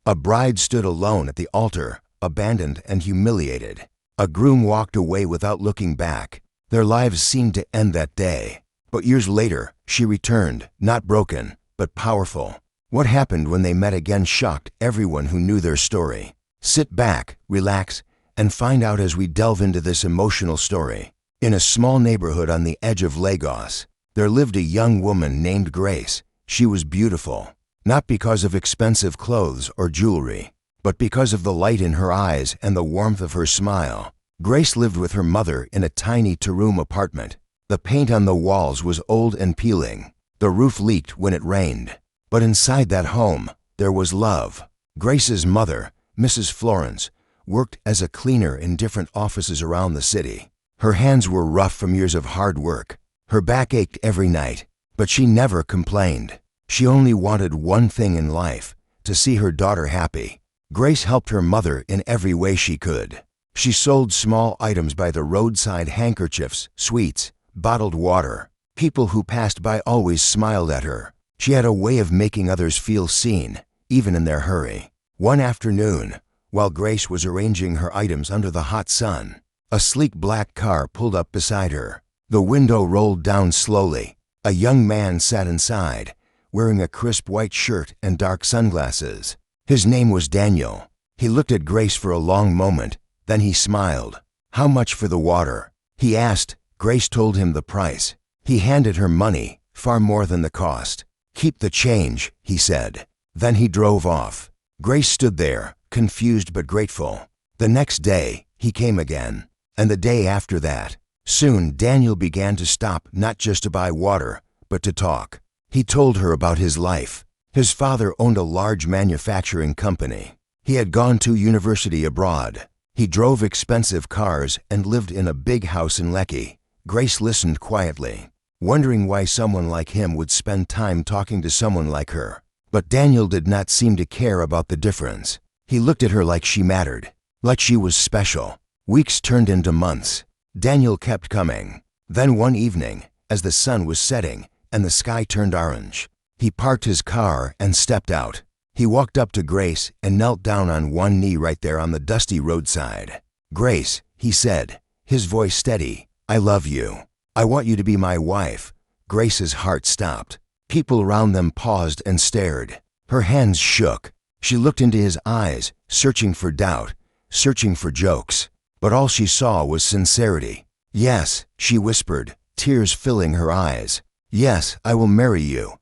A bride stood alone at the altar, abandoned and humiliated. A groom walked away without looking back. Their lives seemed to end that day. But years later, she returned, not broken, but powerful. What happened when they met again shocked everyone who knew their story. Sit back, relax, and find out as we delve into this emotional story. In a small neighborhood on the edge of Lagos, there lived a young woman named Grace. She was beautiful, not because of expensive clothes or jewelry, but because of the light in her eyes and the warmth of her smile. Grace lived with her mother in a tiny two-room apartment. The paint on the walls was old and peeling. The roof leaked when it rained. But inside that home, there was love. Grace's mother, Mrs. Florence, worked as a cleaner in different offices around the city. Her hands were rough from years of hard work. Her back ached every night, but she never complained. She only wanted one thing in life, to see her daughter happy. Grace helped her mother in every way she could. She sold small items by the roadside: handkerchiefs, sweets, bottled water. People who passed by always smiled at her. She had a way of making others feel seen, even in their hurry. One afternoon, while Grace was arranging her items under the hot sun, a sleek black car pulled up beside her. The window rolled down slowly. A young man sat inside, wearing a crisp white shirt and dark sunglasses. His name was Daniel. He looked at Grace for a long moment, then he smiled. "How much for the water?" he asked. Grace told him the price. He handed her money, far more than the cost. "Keep the change," he said. Then he drove off. Grace stood there, confused but grateful. The next day, he came again, and the day after that. Soon, Daniel began to stop not just to buy water, but to talk. He told her about his life. His father owned a large manufacturing company. He had gone to university abroad. He drove expensive cars and lived in a big house in Lekki. Grace listened quietly, wondering why someone like him would spend time talking to someone like her. But Daniel did not seem to care about the difference. He looked at her like she mattered, like she was special. Weeks turned into months. Daniel kept coming. Then one evening, as the sun was setting and the sky turned orange, he parked his car and stepped out. He walked up to Grace and knelt down on one knee right there on the dusty roadside. "Grace," he said, his voice steady, "I love you. I want you to be my wife." Grace's heart stopped. People around them paused and stared. Her hands shook. She looked into his eyes, searching for doubt, searching for jokes. But all she saw was sincerity. "Yes," she whispered, tears filling her eyes. "Yes, I will marry you."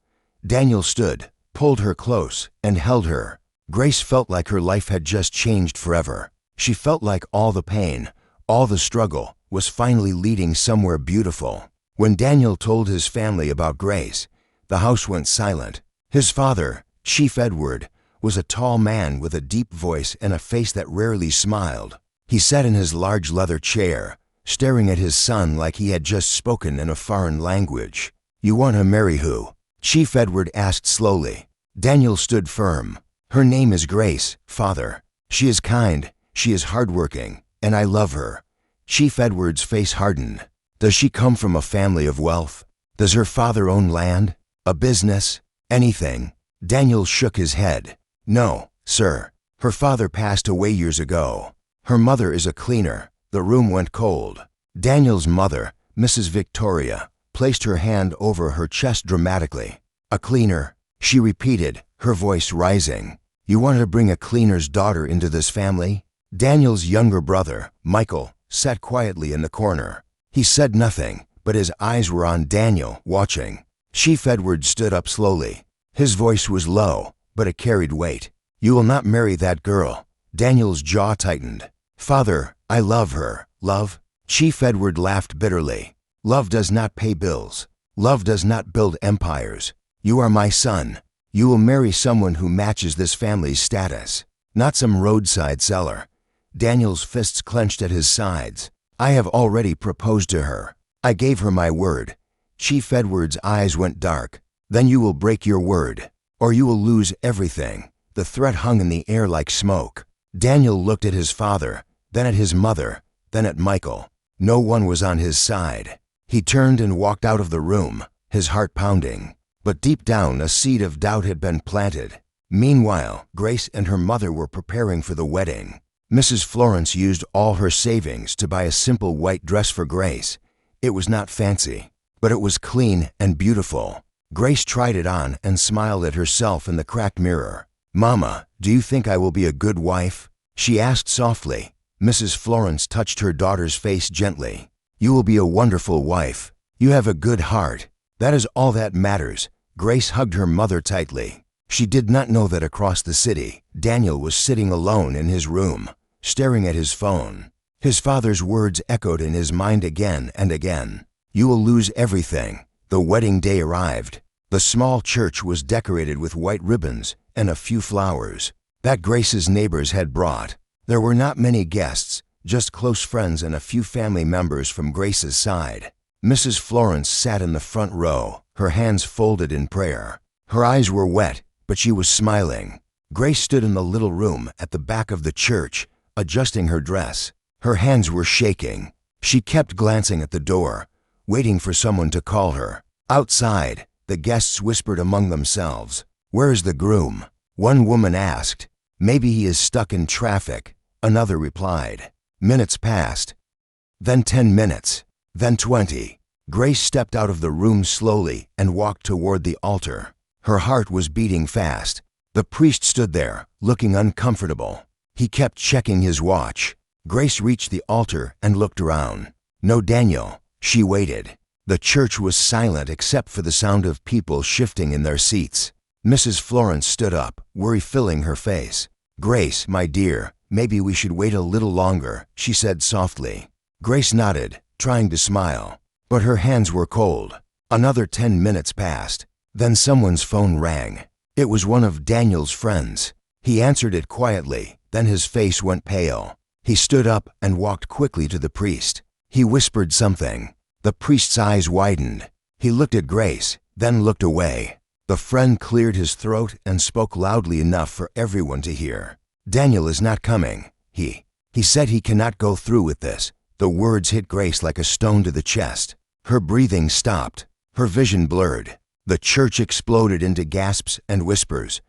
Daniel stood, pulled her close, and held her. Grace felt like her life had just changed forever. She felt like all the pain, all the struggle, was finally leading somewhere beautiful. When Daniel told his family about Grace, the house went silent. His father, Chief Edward, was a tall man with a deep voice and a face that rarely smiled. He sat in his large leather chair, staring at his son like he had just spoken in a foreign language. "You want to marry who?" Chief Edward asked slowly. Daniel stood firm. "Her name is Grace, Father. She is kind, she is hardworking, and I love her." Chief Edward's face hardened. "Does she come from a family of wealth? Does her father own land? A business? Anything?" Daniel shook his head. "No, sir. Her father passed away years ago. Her mother is a cleaner." The room went cold. Daniel's mother, Mrs. Victoria, placed her hand over her chest dramatically. "A cleaner," she repeated, her voice rising. "You want to bring a cleaner's daughter into this family?" Daniel's younger brother, Michael, sat quietly in the corner. He said nothing, but his eyes were on Daniel, watching. Chief Edward stood up slowly. His voice was low, but it carried weight. "You will not marry that girl." Daniel's jaw tightened. "Father, I love her." "Love?" Chief Edward laughed bitterly. "Love does not pay bills. Love does not build empires. You are my son. You will marry someone who matches this family's status, not some roadside seller." Daniel's fists clenched at his sides. "I have already proposed to her. I gave her my word." Chief Edward's eyes went dark. "Then you will break your word, or you will lose everything." The threat hung in the air like smoke. Daniel looked at his father, then at his mother, then at Michael. No one was on his side. He turned and walked out of the room, his heart pounding. But deep down, a seed of doubt had been planted. Meanwhile, Grace and her mother were preparing for the wedding. Mrs. Florence used all her savings to buy a simple white dress for Grace. It was not fancy, but it was clean and beautiful. Grace tried it on and smiled at herself in the cracked mirror. "Mama, do you think I will be a good wife?" she asked softly. Mrs. Florence touched her daughter's face gently. "You will be a wonderful wife. You have a good heart. That is all that matters." Grace hugged her mother tightly. She did not know that across the city, Daniel was sitting alone in his room, staring at his phone. His father's words echoed in his mind again and again. "You will lose everything." The wedding day arrived. The small church was decorated with white ribbons and a few flowers that Grace's neighbors had brought. There were not many guests, just close friends and a few family members from Grace's side. Mrs. Florence sat in the front row, her hands folded in prayer. Her eyes were wet, but she was smiling. Grace stood in the little room at the back of the church, adjusting her dress. Her hands were shaking. She kept glancing at the door, waiting for someone to call her. Outside, the guests whispered among themselves. "Where is the groom?" One woman asked. "Maybe he is stuck in traffic," another replied. Minutes passed. Then 10 minutes. Then 20. Grace stepped out of the room slowly and walked toward the altar. Her heart was beating fast. The priest stood there, looking uncomfortable. He kept checking his watch. Grace reached the altar and looked around. No Daniel. She waited. The church was silent except for the sound of people shifting in their seats. Mrs. Florence stood up, worry filling her face. "Grace, my dear, maybe we should wait a little longer," she said softly. Grace nodded, trying to smile, but her hands were cold. Another 10 minutes passed. Then someone's phone rang. It was one of Daniel's friends. He answered it quietly, then his face went pale. He stood up and walked quickly to the priest. He whispered something. The priest's eyes widened. He looked at Grace, then looked away. The friend cleared his throat and spoke loudly enough for everyone to hear. "Daniel is not coming. He said he cannot go through with this." The words hit Grace like a stone to the chest. Her breathing stopped. Her vision blurred. The church exploded into gasps and whispers.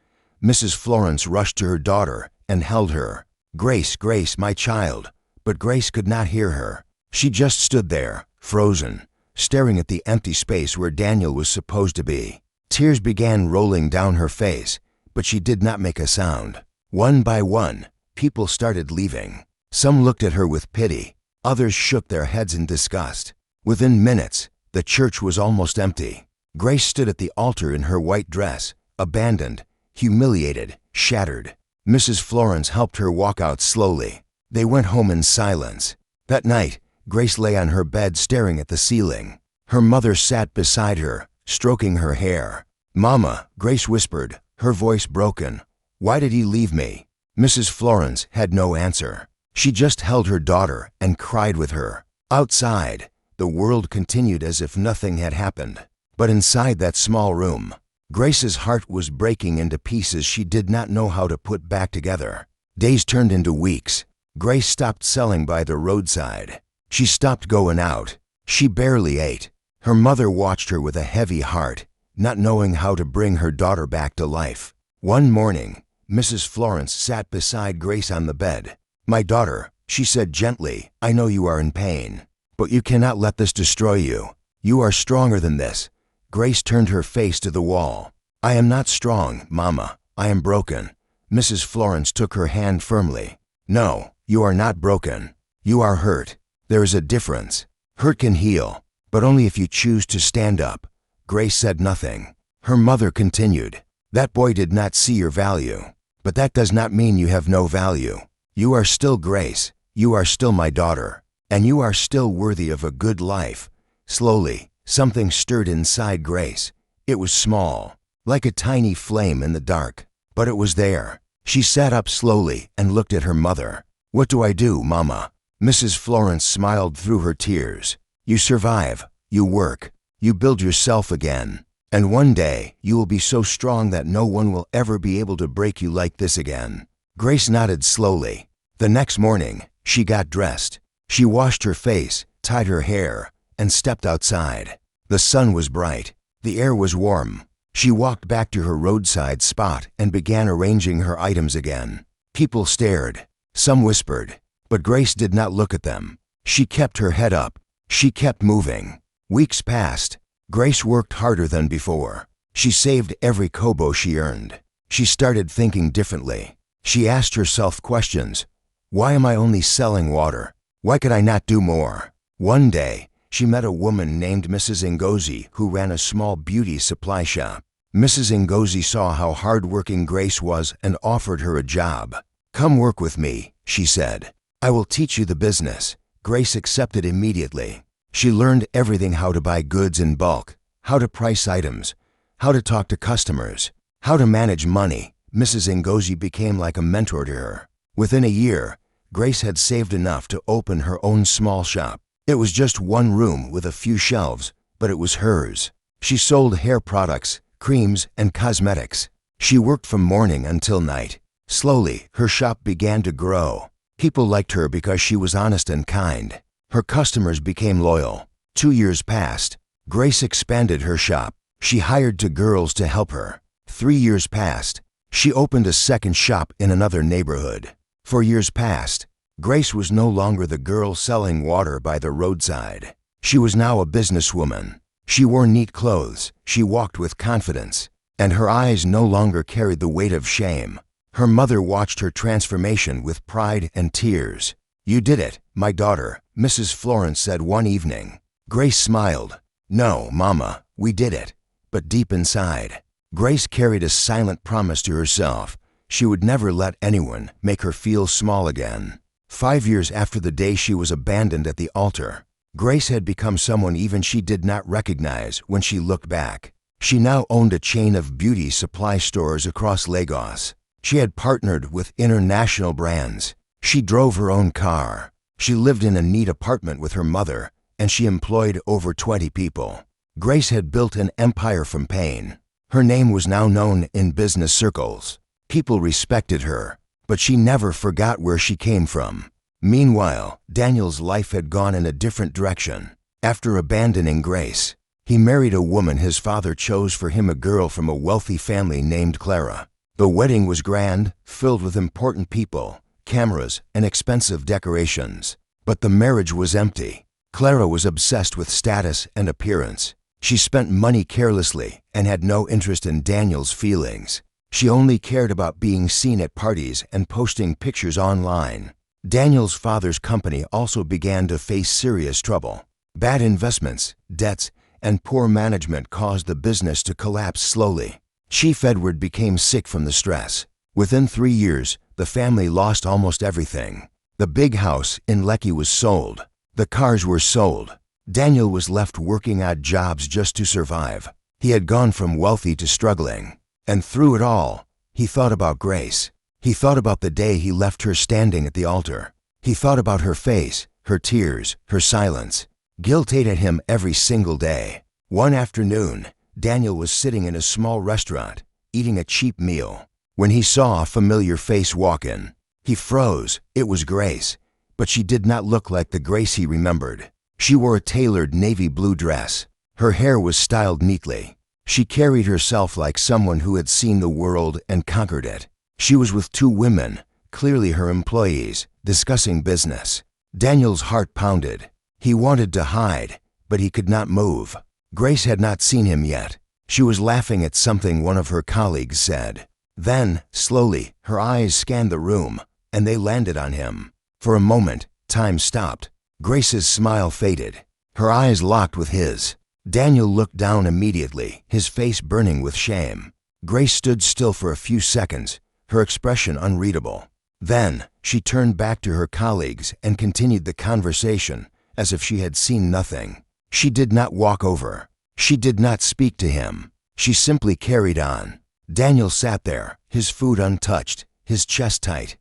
Mrs. Florence rushed to her daughter and held her. "Grace, Grace, my child." But Grace could not hear her. She just stood there, frozen, staring at the empty space where Daniel was supposed to be. Tears began rolling down her face, but she did not make a sound. One by one, people started leaving. Some looked at her with pity. Others shook their heads in disgust. Within minutes, the church was almost empty. Grace stood at the altar in her white dress, abandoned, humiliated, shattered. Mrs. Florence helped her walk out slowly. They went home in silence. That night, Grace lay on her bed staring at the ceiling. Her mother sat beside her, stroking her hair. "Mama," Grace whispered, her voice broken. "Why did he leave me?" Mrs. Florence had no answer. She just held her daughter and cried with her. Outside, the world continued as if nothing had happened. But inside that small room, Grace's heart was breaking into pieces she did not know how to put back together. Days turned into weeks. Grace stopped selling by the roadside. She stopped going out. She barely ate. Her mother watched her with a heavy heart, not knowing how to bring her daughter back to life. One morning, Mrs. Florence sat beside Grace on the bed. "My daughter," she said gently, "I know you are in pain, but you cannot let this destroy you. You are stronger than this." Grace turned her face to the wall. "I am not strong, Mama. I am broken." Mrs. Florence took her hand firmly. "No, you are not broken. You are hurt. There is a difference. Hurt can heal, but only if you choose to stand up." Grace said nothing. Her mother continued. "That boy did not see your value, but that does not mean you have no value. You are still Grace. You are still my daughter, and you are still worthy of a good life." Slowly, something stirred inside Grace. It was small, like a tiny flame in the dark, but it was there. She sat up slowly and looked at her mother. "What do I do, Mama?" Mrs. Florence smiled through her tears. "You survive, you work, you build yourself again, and one day you will be so strong that no one will ever be able to break you like this again." Grace nodded slowly. The next morning, she got dressed. She washed her face, tied her hair, and stepped outside. The sun was bright. The air was warm. She walked back to her roadside spot and began arranging her items again. People stared. Some whispered. But Grace did not look at them. She kept her head up. She kept moving. Weeks passed. Grace worked harder than before. She saved every kobo she earned. She started thinking differently. She asked herself questions. Why am I only selling water? Why could I not do more? One day, she met a woman named Mrs. Ngozi who ran a small beauty supply shop. Mrs. Ngozi saw how hardworking Grace was and offered her a job. "Come work with me," she said. "I will teach you the business." Grace accepted immediately. She learned everything: how to buy goods in bulk, how to price items, how to talk to customers, how to manage money. Mrs. Ngozi became like a mentor to her. Within a year, Grace had saved enough to open her own small shop. It was just one room with a few shelves, but it was hers. She sold hair products, creams, and cosmetics. She worked from morning until night. Slowly, her shop began to grow. People liked her because she was honest and kind. Her customers became loyal. 2 years passed. Grace expanded her shop. She hired 2 girls to help her. 3 years passed. She opened a second shop in another neighborhood. 4 years passed. Grace was no longer the girl selling water by the roadside. She was now a businesswoman. She wore neat clothes. She walked with confidence. And her eyes no longer carried the weight of shame. Her mother watched her transformation with pride and tears. "You did it, my daughter," Mrs. Florence said one evening. Grace smiled. "No, Mama, we did it." But deep inside, Grace carried a silent promise to herself. She would never let anyone make her feel small again. 5 years after the day she was abandoned at the altar, Grace had become someone even she did not recognize when she looked back. She now owned a chain of beauty supply stores across Lagos. She had partnered with international brands. She drove her own car. She lived in a neat apartment with her mother, and she employed over 20 people. Grace had built an empire from pain. Her name was now known in business circles. People respected her, but she never forgot where she came from. Meanwhile, Daniel's life had gone in a different direction. After abandoning Grace, he married a woman his father chose for him, a girl from a wealthy family named Clara. The wedding was grand, filled with important people, cameras, and expensive decorations. But the marriage was empty. Clara was obsessed with status and appearance. She spent money carelessly and had no interest in Daniel's feelings. She only cared about being seen at parties and posting pictures online. Daniel's father's company also began to face serious trouble. Bad investments, debts, and poor management caused the business to collapse slowly. Chief Edward became sick from the stress. Within 3 years, the family lost almost everything. The big house in Lekki was sold. The cars were sold. Daniel was left working odd jobs just to survive. He had gone from wealthy to struggling. And through it all, he thought about Grace. He thought about the day he left her standing at the altar. He thought about her face, her tears, her silence. Guilt ate at him every single day. One afternoon, Daniel was sitting in a small restaurant, eating a cheap meal, when he saw a familiar face walk in. He froze. It was Grace, but she did not look like the Grace he remembered. She wore a tailored navy blue dress. Her hair was styled neatly. She carried herself like someone who had seen the world and conquered it. She was with 2 women, clearly her employees, discussing business. Daniel's heart pounded. He wanted to hide, but he could not move. Grace had not seen him yet. She was laughing at something one of her colleagues said. Then, slowly, her eyes scanned the room, and they landed on him. For a moment, time stopped. Grace's smile faded. Her eyes locked with his. Daniel looked down immediately, his face burning with shame. Grace stood still for a few seconds, her expression unreadable. Then, she turned back to her colleagues and continued the conversation as if she had seen nothing. She did not walk over. She did not speak to him. She simply carried on. Daniel sat there, his food untouched, his chest tight.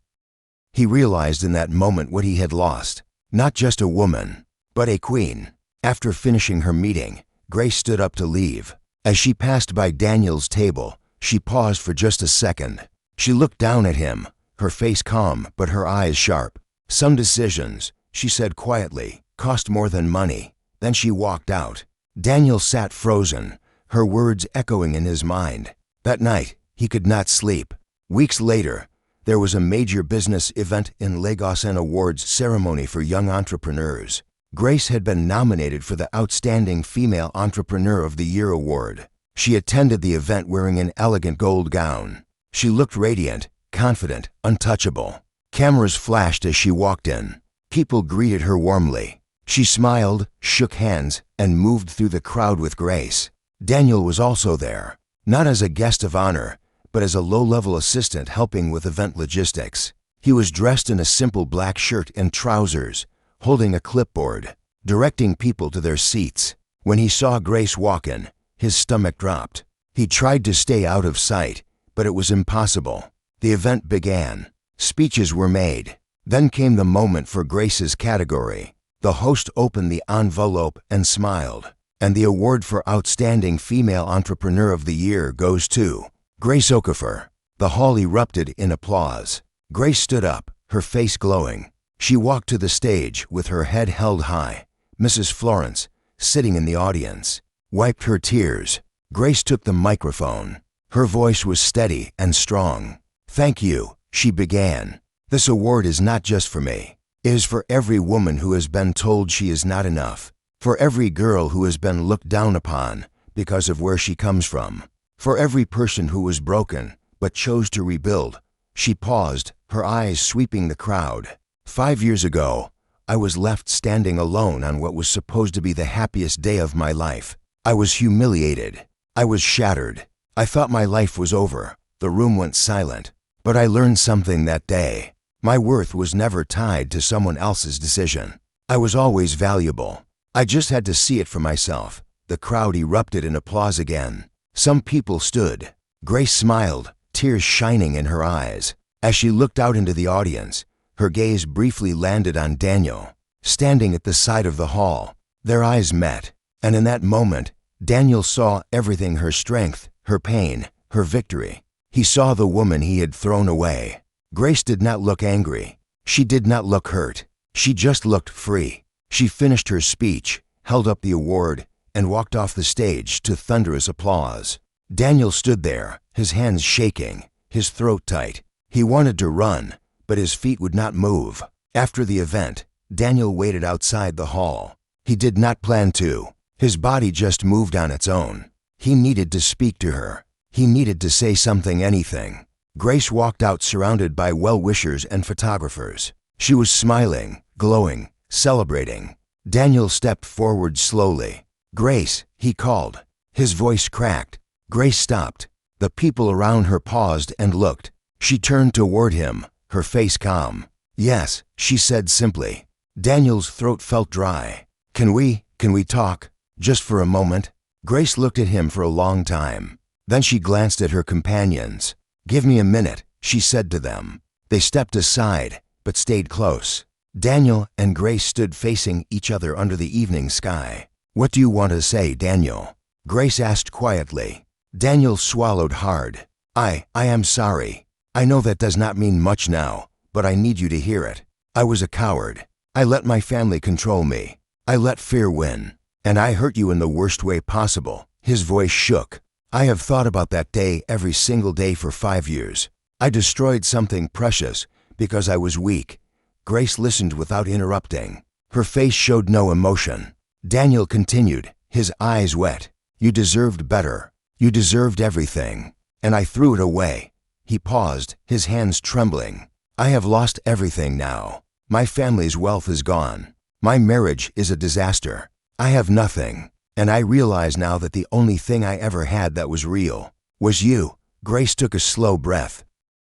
He realized in that moment what he had lost. Not just a woman, but a queen. After finishing her meeting, Grace stood up to leave. As she passed by Daniel's table, she paused for just a second. She looked down at him, her face calm but her eyes sharp. "Some decisions," she said quietly, "cost more than money." Then she walked out. Daniel sat frozen, her words echoing in his mind. That night, he could not sleep. Weeks later, there was a major business event in Lagos, an awards ceremony for young entrepreneurs. Grace had been nominated for the Outstanding Female Entrepreneur of the Year award. She attended the event wearing an elegant gold gown. She looked radiant, confident, untouchable. Cameras flashed as she walked in. People greeted her warmly. She smiled, shook hands, and moved through the crowd with grace. Daniel was also there, not as a guest of honor, but as a low-level assistant helping with event logistics. He was dressed in a simple black shirt and trousers, holding a clipboard, directing people to their seats. When he saw Grace walk in, his stomach dropped. He tried to stay out of sight, but it was impossible. The event began. Speeches were made. Then came the moment for Grace's category. The host opened the envelope and smiled. And the award for Outstanding Female Entrepreneur of the Year goes to Grace Okafor. The hall erupted in applause. Grace stood up, her face glowing. She walked to the stage with her head held high. Mrs. Florence, sitting in the audience, wiped her tears. Grace took the microphone. Her voice was steady and strong. "Thank you," she began. "This award is not just for me. It is for every woman who has been told she is not enough. For every girl who has been looked down upon because of where she comes from. For every person who was broken but chose to rebuild." She paused, her eyes sweeping the crowd. 5 years ago, I was left standing alone on what was supposed to be the happiest day of my life. I was humiliated. I was shattered. I thought my life was over. The room went silent. But I learned something that day. My worth was never tied to someone else's decision. I was always valuable. I just had to see it for myself. The crowd erupted in applause again. Some people stood. Grace smiled, tears shining in her eyes. As she looked out into the audience, her gaze briefly landed on Daniel, standing at the side of the hall. Their eyes met, and in that moment, Daniel saw everything: her strength, her pain, her victory. He saw the woman he had thrown away. Grace did not look angry. She did not look hurt. She just looked free. She finished her speech, held up the award, and walked off the stage to thunderous applause. Daniel stood there, his hands shaking, his throat tight. He wanted to run, but his feet would not move. After the event, Daniel waited outside the hall. He did not plan to. His body just moved on its own. He needed to speak to her. He needed to say something, anything. Grace walked out surrounded by well-wishers and photographers. She was smiling, glowing, celebrating. Daniel stepped forward slowly. "Grace," he called. His voice cracked. Grace stopped. The people around her paused and looked. She turned toward him, her face calm. "Yes," she said simply. Daniel's throat felt dry. Can we talk? Just for a moment?" Grace looked at him for a long time. Then she glanced at her companions. "Give me a minute," she said to them. They stepped aside, but stayed close. Daniel and Grace stood facing each other under the evening sky. "What do you want to say, Daniel?" Grace asked quietly. Daniel swallowed hard. I am sorry. I know that does not mean much now, but I need you to hear it. I was a coward. I let my family control me. I let fear win. And I hurt you in the worst way possible." His voice shook. "I have thought about that day every single day for 5 years. I destroyed something precious because I was weak." Grace listened without interrupting. Her face showed no emotion. Daniel continued, his eyes wet. "You deserved better. You deserved everything. And I threw it away." He paused, his hands trembling. "I have lost everything now. My family's wealth is gone. My marriage is a disaster. I have nothing. And I realize now that the only thing I ever had that was real was you." Grace took a slow breath.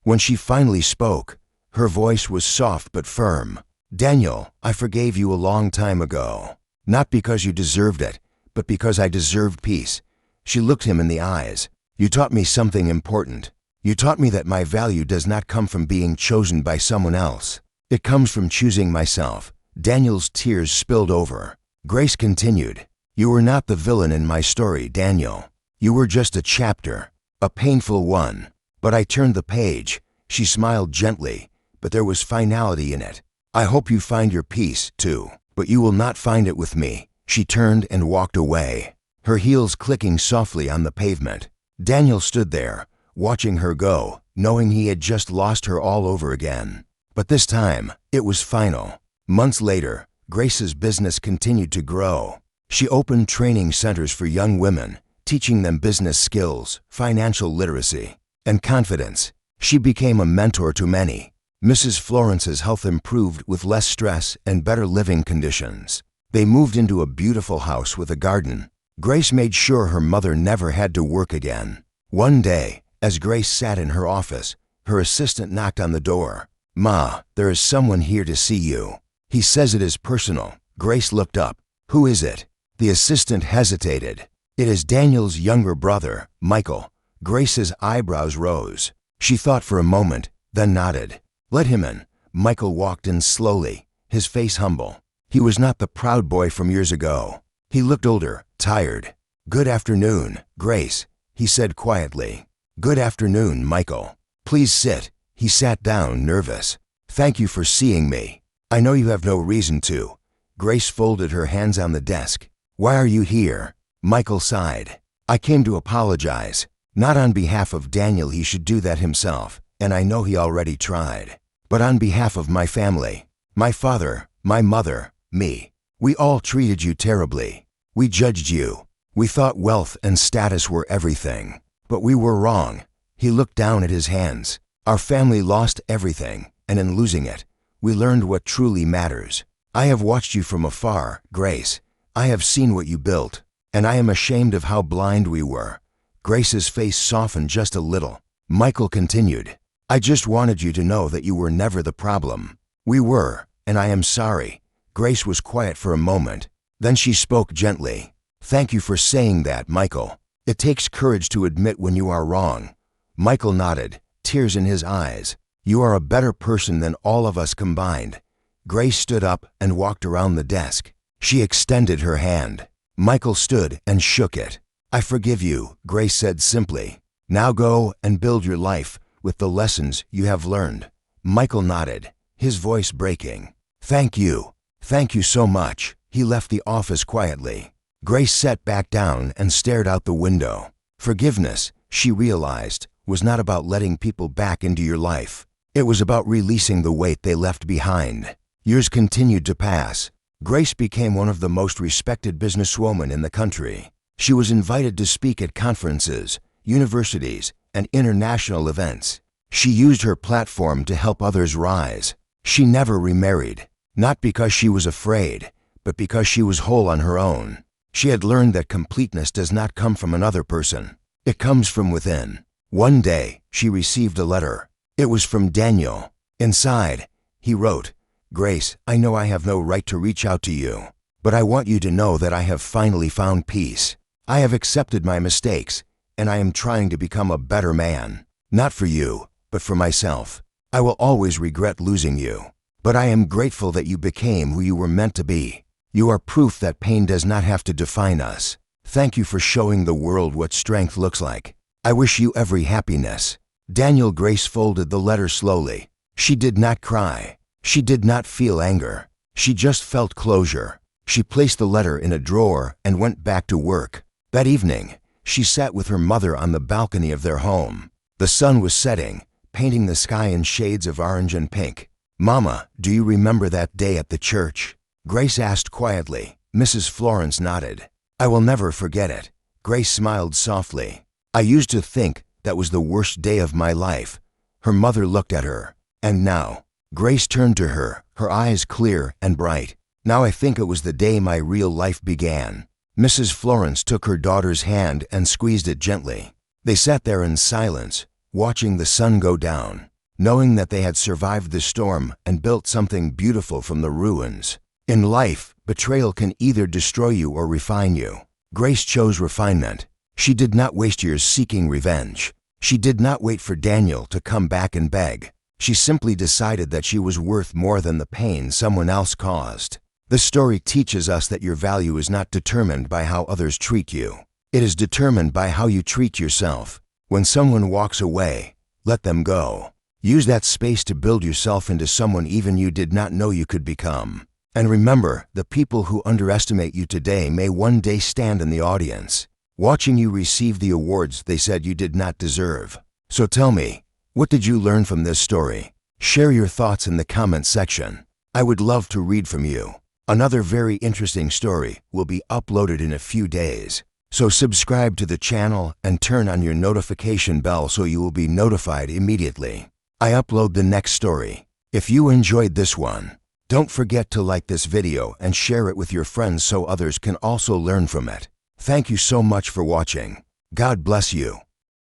When she finally spoke, her voice was soft but firm. "Daniel, I forgave you a long time ago. Not because you deserved it, but because I deserved peace." She looked him in the eyes. "You taught me something important. You taught me that my value does not come from being chosen by someone else. It comes from choosing myself." Daniel's tears spilled over. Grace continued, "You were not the villain in my story, Daniel. You were just a chapter, a painful one. But I turned the page." She smiled gently, but there was finality in it. "I hope you find your peace, too, but you will not find it with me." She turned and walked away. her heels clicking softly on the pavement. Daniel stood there, watching her go, knowing he had just lost her all over again. But this time, it was final. Months later, Grace's business continued to grow. She opened training centers for young women, teaching them business skills, financial literacy, and confidence. She became a mentor to many. Mrs. Florence's health improved with less stress and better living conditions. They moved into a beautiful house with a garden. Grace made sure her mother never had to work again. One day, as Grace sat in her office, her assistant knocked on the door. "Ma, there is someone here to see you. He says it is personal." Grace looked up. "Who is it?" The assistant hesitated. "It is Daniel's younger brother, Michael." Grace's eyebrows rose. She thought for a moment, then nodded. "Let him in." Michael walked in slowly, his face humble. He was not the proud boy from years ago. He looked older, tired. "Good afternoon, Grace," he said quietly. "Good afternoon, Michael. Please sit." He sat down, nervous. "Thank you for seeing me. I know you have no reason to." Grace folded her hands on the desk. "Why are you here?" Michael sighed. "I came to apologize. Not on behalf of Daniel, he should do that himself, and I know he already tried. But on behalf of my family, my father, my mother, me. We all treated you terribly. We judged you. We thought wealth and status were everything. But we were wrong." He looked down at his hands. "Our family lost everything, and in losing it, we learned what truly matters. I have watched you from afar, Grace. I have seen what you built, and I am ashamed of how blind we were." Grace's face softened just a little. Michael continued, "I just wanted you to know that you were never the problem. We were, and I am sorry." Grace was quiet for a moment. Then she spoke gently. "Thank you for saying that, Michael. It takes courage to admit when you are wrong." Michael nodded, tears in his eyes. "You are a better person than all of us combined." Grace stood up and walked around the desk. She extended her hand. Michael stood and shook it. "I forgive you," Grace said simply. "Now go and build your life with the lessons you have learned." Michael nodded, his voice breaking. "Thank you. Thank you so much." He left the office quietly. Grace sat back down and stared out the window. Forgiveness, she realized, was not about letting people back into your life. It was about releasing the weight they left behind. Years continued to pass. Grace became one of the most respected businesswomen in the country. She was invited to speak at conferences, universities, and international events. She used her platform to help others rise. She never remarried, not because she was afraid, but because she was whole on her own. She had learned that completeness does not come from another person. It comes from within. One day, she received a letter. It was from Daniel. Inside, he wrote, "Grace, I know I have no right to reach out to you, but I want you to know that I have finally found peace. I have accepted my mistakes, and I am trying to become a better man. Not for you, but for myself. I will always regret losing you, but I am grateful that you became who you were meant to be. You are proof that pain does not have to define us. Thank you for showing the world what strength looks like. I wish you every happiness." Daniel. Grace folded the letter slowly. She did not cry. She did not feel anger. She just felt closure. She placed the letter in a drawer and went back to work. That evening, she sat with her mother on the balcony of their home. The sun was setting, painting the sky in shades of orange and pink. "Mama, do you remember that day at the church?" Grace asked quietly. Mrs. Florence nodded. "I will never forget it." Grace smiled softly. "I used to think that was the worst day of my life." Her mother looked at her. "And now?" Grace turned to her, her eyes clear and bright. "Now I think it was the day my real life began." Mrs. Florence took her daughter's hand and squeezed it gently. They sat there in silence, watching the sun go down, knowing that they had survived the storm and built something beautiful from the ruins. In life, betrayal can either destroy you or refine you. Grace chose refinement. She did not waste years seeking revenge. She did not wait for Daniel to come back and beg. She simply decided that she was worth more than the pain someone else caused. This story teaches us that your value is not determined by how others treat you. It is determined by how you treat yourself. When someone walks away, let them go. Use that space to build yourself into someone even you did not know you could become. And remember, the people who underestimate you today may one day stand in the audience, watching you receive the awards they said you did not deserve. So tell me, what did you learn from this story? Share your thoughts in the comment section. I would love to read from you. Another very interesting story will be uploaded in a few days. So subscribe to the channel and turn on your notification bell so you will be notified immediately. I upload the next story. If you enjoyed this one, don't forget to like this video and share it with your friends so others can also learn from it. Thank you so much for watching. God bless you.